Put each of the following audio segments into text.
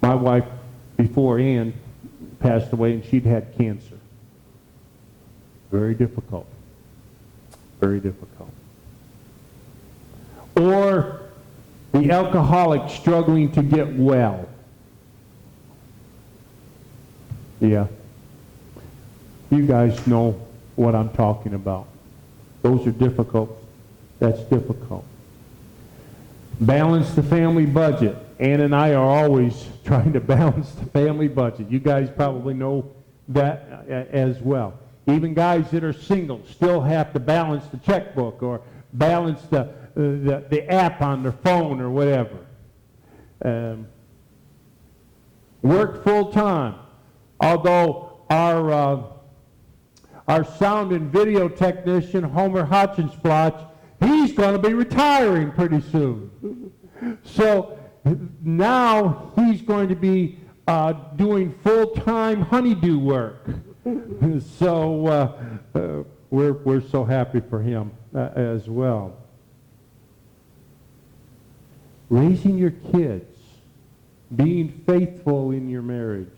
My wife, before Ann passed away, and she'd had cancer. Very difficult. Very difficult. Or the alcoholic struggling to get well. Yeah. You guys know what I'm talking about. Those are difficult. That's difficult. Balance the family budget. Ann and I are always trying to balance the family budget. You guys probably know that as well. Even guys that are single still have to balance the checkbook or balance the app on their phone or whatever. Work full time. Although our sound and video technician, Homer Hotchensplotch, he's going to be retiring pretty soon. So now he's going to be doing full-time honeydew work. So we're so happy for him as well. Raising your kids, being faithful in your marriage.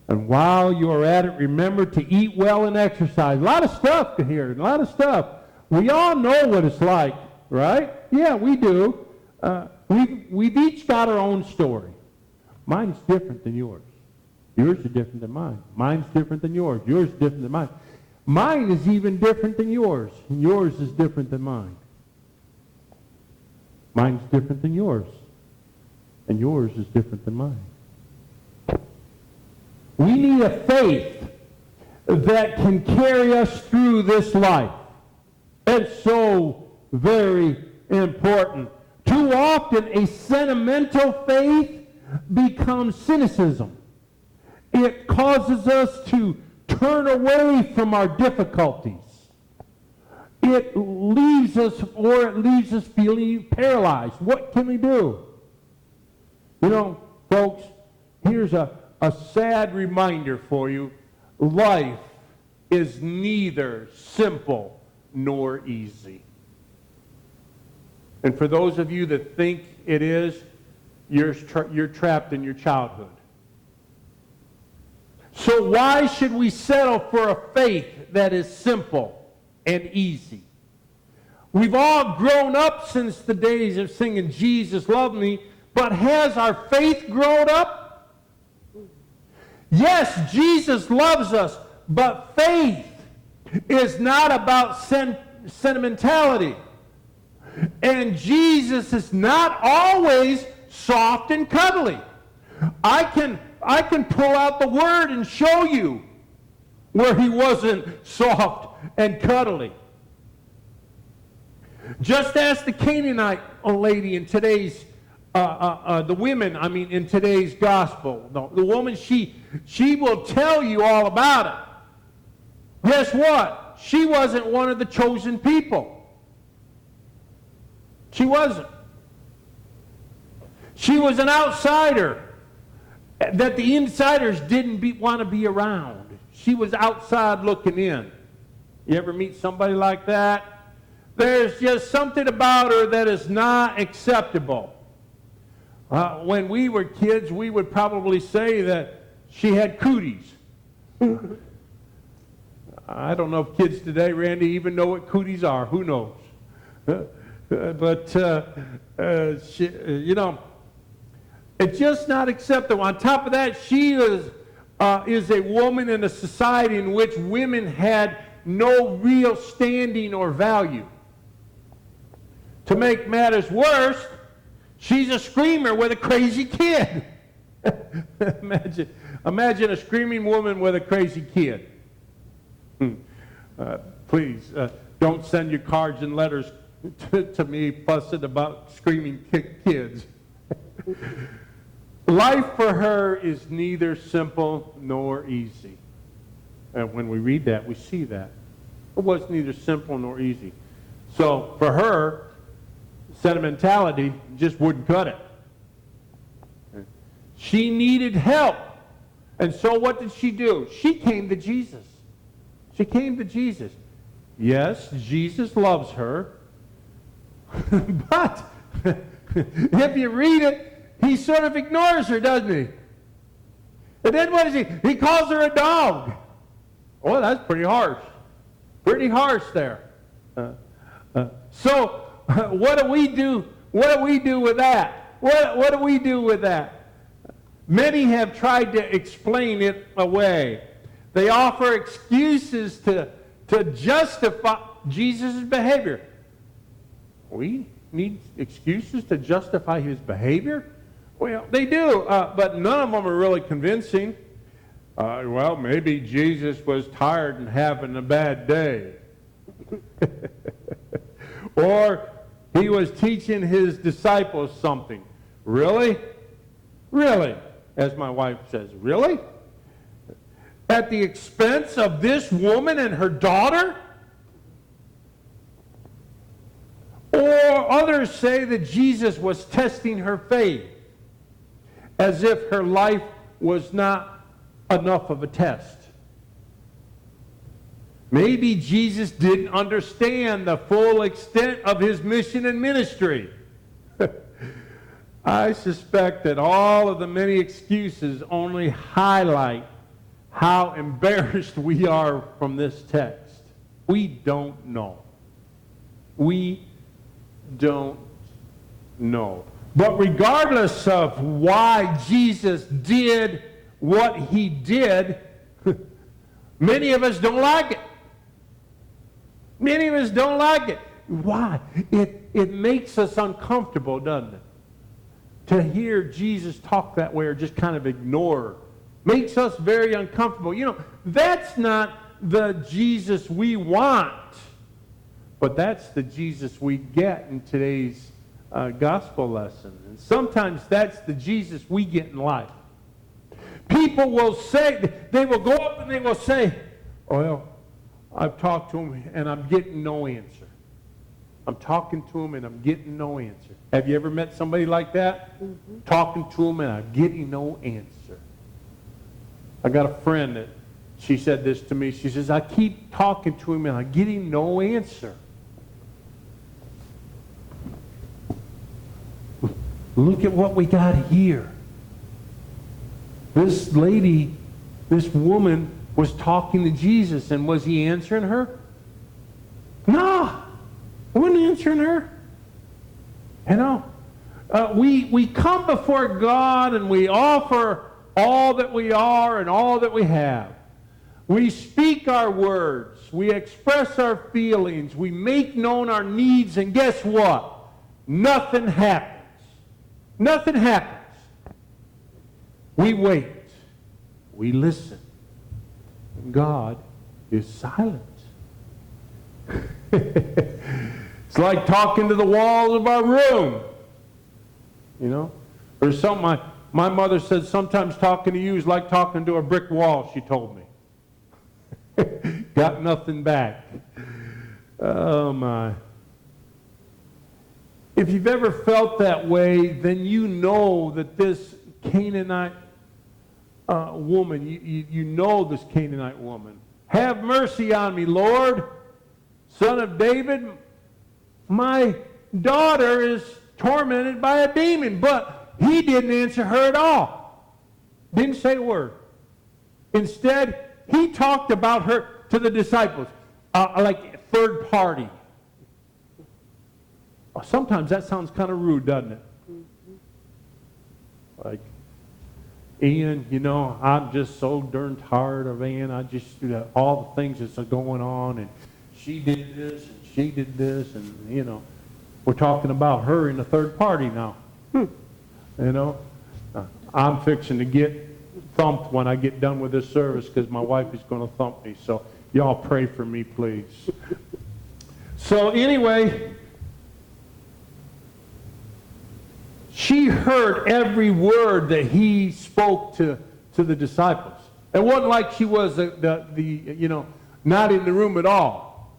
And while you're at it, remember to eat well and exercise. A lot of stuff here, a lot of stuff. We all know what it's like, right? Yeah, we do. We've each got our own story. Mine's different than yours. Yours is different than mine. Mine's different than yours. Yours is different than mine. Mine is even different than yours. And yours is different than mine. Mine's different than yours. And yours is different than mine. We need a faith that can carry us through this life. It's so very important. Too often, a sentimental faith becomes cynicism. It causes us to turn away from our difficulties. It leaves us feeling paralyzed. What can we do? You know, folks, here's a sad reminder for you. Life is neither simple nor easy. And for those of you that think it is, you're trapped in your childhood. So why should we settle for a faith that is simple and easy? We've all grown up since the days of singing Jesus Loved Me, but has our faith grown up? Yes, Jesus loves us, but faith is not about sentimentality. And Jesus is not always soft and cuddly. I can pull out the Word and show you where he wasn't soft and cuddly. Just ask the Canaanite lady in today's, the women, in today's gospel. The woman, she will tell you all about it. Guess what? She wasn't one of the chosen people. She wasn't. She was an outsider that the insiders didn't want to be around. She was outside looking in. You ever meet somebody like that? There's just something about her that is not acceptable. When we were kids, we would probably say that she had cooties. I don't know if kids today, Randy, even know what cooties are. Who knows? But it's just not acceptable. On top of that, she is a woman in a society in which women had no real standing or value. To make matters worse, she's a screamer with a crazy kid. Imagine a screaming woman with a crazy kid. Please, don't send your cards and letters to me fussing about screaming kids. Life for her is neither simple nor easy. And when we read that, we see that. It was neither simple nor easy. So for her, sentimentality just wouldn't cut it. She needed help. And so what did she do? She came to Jesus. She came to Jesus. Yes, Jesus loves her. But if you read it, he sort of ignores her, doesn't he? And then what is he? He calls her a dog. Well, that's pretty harsh. Pretty harsh there. So what do we do? What do we do with that? What do we do with that? Many have tried to explain it away. They offer excuses to justify Jesus' behavior. We need excuses to justify his behavior? Well, they do, but none of them are really convincing. Well, maybe Jesus was tired and having a bad day. Or he was teaching his disciples something. Really? Really? As my wife says, really? At the expense of this woman and her daughter? Or others say that Jesus was testing her faith, as if her life was not enough of a test. Maybe Jesus didn't understand the full extent of his mission and ministry. I suspect that all of the many excuses only highlight how embarrassed we are from this text. We don't know. We don't know. But regardless of why Jesus did what he did, many of us don't like it. Many of us don't like it. Why? It makes us uncomfortable, doesn't it? To hear Jesus talk that way or just kind of ignore. Makes us very uncomfortable. You know, that's not the Jesus we want. But that's the Jesus we get in today's gospel lesson. And sometimes that's the Jesus we get in life. People will say, they will go up and they will say, well, I've talked to him and I'm getting no answer. I'm talking to him and I'm getting no answer. Have you ever met somebody like that? Mm-hmm. Talking to him and I'm getting no answer. I got a friend that, she said this to me. She says, I keep talking to him and I'm getting no answer. Look at what we got here. This lady, this woman was talking to Jesus, and was he answering her? No, he wasn't answering her. You know, we come before God and we offer all that we are and all that we have. We speak our words. We express our feelings. We make known our needs, and guess what? Nothing happens. Nothing happens. We wait. We listen. God is silent. It's like talking to the walls of our room. You know? Or something my mother said, sometimes talking to you is like talking to a brick wall, she told me. Got nothing back. Oh my. If you've ever felt that way, then you know that this Canaanite woman, you know this Canaanite woman. Have mercy on me, Lord, Son of David. My daughter is tormented by a demon. But he didn't answer her at all. Didn't say a word. Instead, he talked about her to the disciples, like third party. Sometimes that sounds kind of rude, doesn't it? Like, Ian, you know, I'm just so darn tired of Ian. I just, all the things that's going on, and she did this, and she did this, and, you know, we're talking about her in the third party now. You know, I'm fixing to get thumped when I get done with this service because my wife is going to thump me. So y'all pray for me, please. So anyway, she heard every word that he spoke to the disciples. It wasn't like she was the you know, not in the room at all.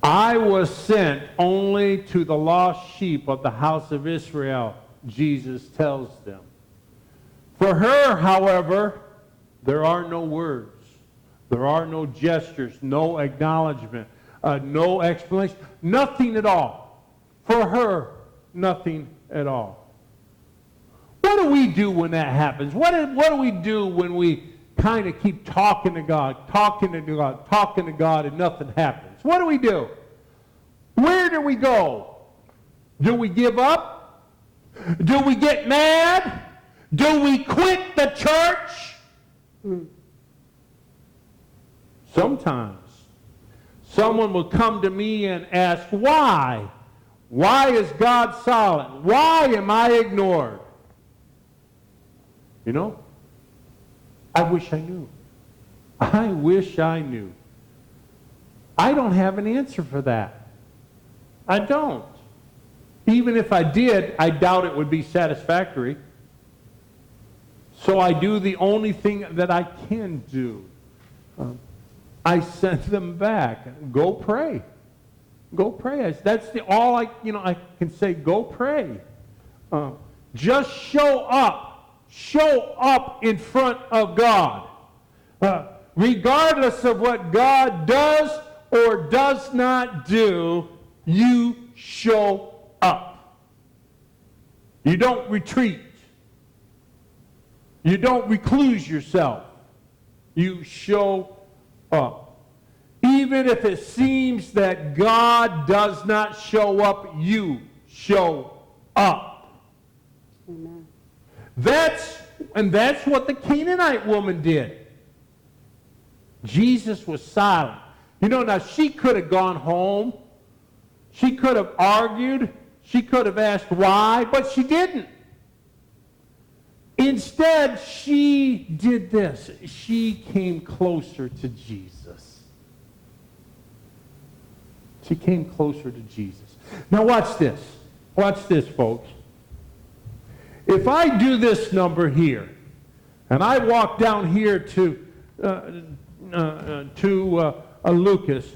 I was sent only to the lost sheep of the house of Israel, Jesus tells them. For her, however, there are no words. There are no gestures, no acknowledgement, no explanation, nothing at all. For her, nothing at all. What do we do when that happens? What do we do when we kind of keep talking to God, and nothing happens? What do we do? Where do we go? Do we give up? Do we get mad? Do we quit the church? Sometimes someone will come to me and ask, why? Why is God silent? Why am I ignored? You know, I wish I knew. I wish I knew. I don't have an answer for that. I don't. Even if I did, I doubt it would be satisfactory. So I do the only thing that I can do. I send them back. Go pray. Go pray. That's all I can say. Go pray. Just show up. Show up in front of God. Regardless of what God does or does not do, you show up. You don't retreat. You don't recluse yourself. You show up. Even if it seems that God does not show up, you show up. Amen. That's what the Canaanite woman did. Jesus was silent. Now she could have gone home. She could have argued. She could have asked why, but she didn't. Instead, she did this. She came closer to Jesus. She came closer to Jesus. Now watch this. Watch this, folks. If I do this number here, and I walk down here to Lucas,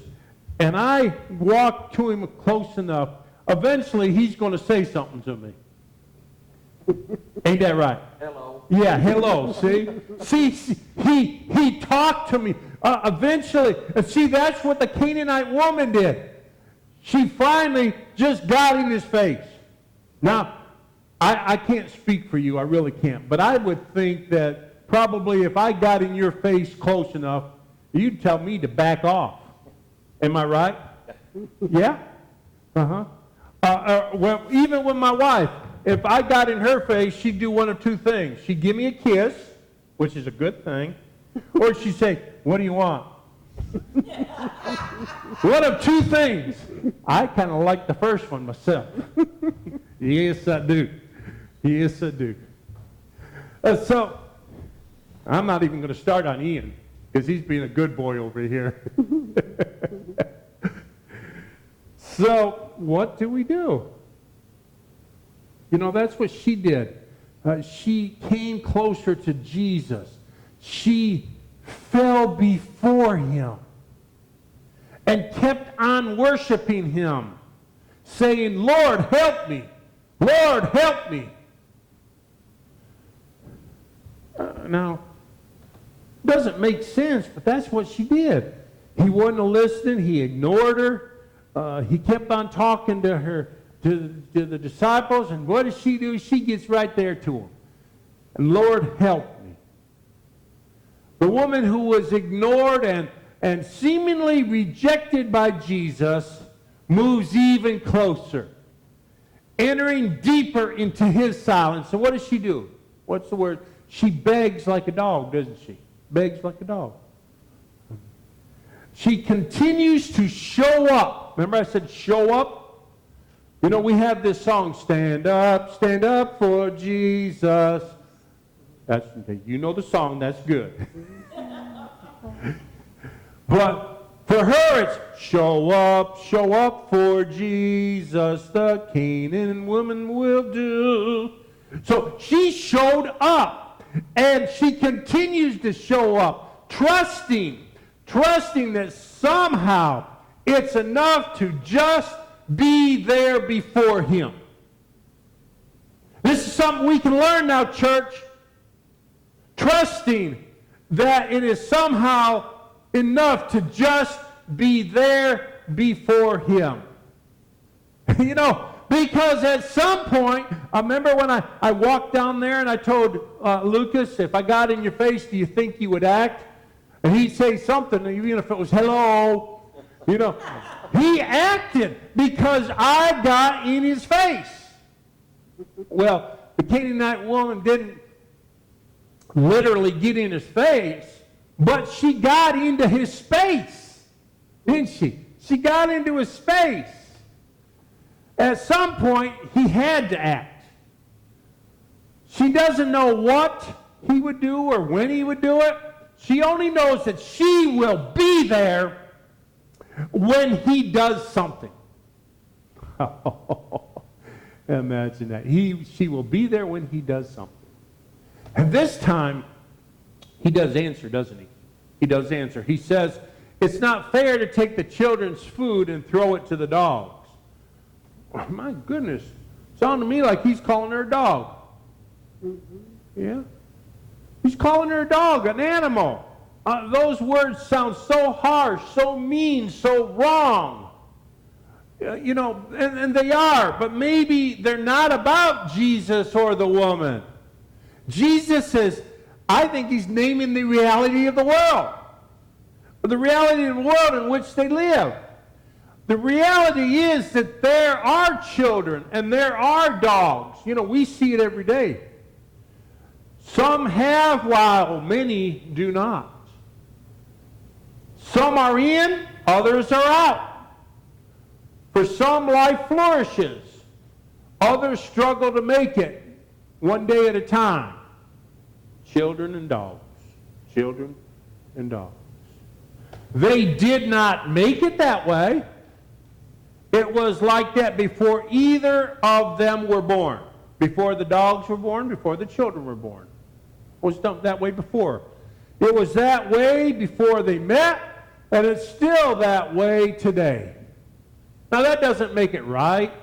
and I walk to him close enough, eventually he's going to say something to me. Ain't that right? Hello. Yeah, hello, see? He talked to me. Eventually, see, that's what the Canaanite woman did. She finally just got in his face. Now, I can't speak for you, I really can't, but I would think that probably if I got in your face close enough, you'd tell me to back off. Am I right? Yeah? Uh-huh. Well, even with my wife, if I got in her face, she'd do one of two things. She'd give me a kiss, which is a good thing, or she'd say, what do you want? One of two things. I kind of like the first one myself. Yes, I do. Yes, I do. So, I'm not even going to start on Ian, because he's being a good boy over here. So, what do we do? That's what she did. She came closer to Jesus. She fell before him and kept on worshiping him, saying, Lord, help me. Lord, help me. Now, doesn't make sense, but that's what she did. He wasn't listening. He ignored her. He kept on talking to her, to the disciples, and what does she do? She gets right there to him. And Lord, help me. The woman who was ignored and seemingly rejected by Jesus moves even closer, entering deeper into his silence. So what does she do? What's the word? She begs like a dog, doesn't she? Begs like a dog. She continues to show up. Remember I said show up? We have this song, stand up for Jesus. That's, you know the song, that's good. But for her, it's show up for Jesus, the Canaan woman will do. So she showed up, and she continues to show up, trusting that somehow it's enough to just be there before him. This is something we can learn now, church. Trusting that it is somehow enough to just be there before him. because at some point, I remember when I walked down there and I told Lucas, if I got in your face, do you think you would act? And he'd say something, even if it was hello, you know. He acted because I got in his face. Well, the Canaanite woman didn't literally get in his face, but she got into his space, didn't she? She got into his space. At some point, he had to act. She doesn't know what he would do or when he would do it. She only knows that she will be there when he does something. Imagine that. She will be there when he does something. And this time, he does answer, doesn't he? He does answer. He says, it's not fair to take the children's food and throw it to the dogs. Oh, my goodness. Sounded to me like he's calling her a dog. Yeah? He's calling her a dog, an animal. Those words sound so harsh, so mean, so wrong. You know, and they are, but maybe they're not about Jesus or the woman. Jesus says, I think he's naming the reality of the world, the reality of the world in which they live. The reality is that there are children and there are dogs. You know, we see it every day. Some have while many do not. Some are in, others are out. For some, life flourishes. Others struggle to make it one day at a time. Children and dogs. Children and dogs. They did not make it that way. It was like that before either of them were born. Before the dogs were born, before the children were born. It was done that way before. It was that way before they met, and it's still that way today. Now that doesn't make it right.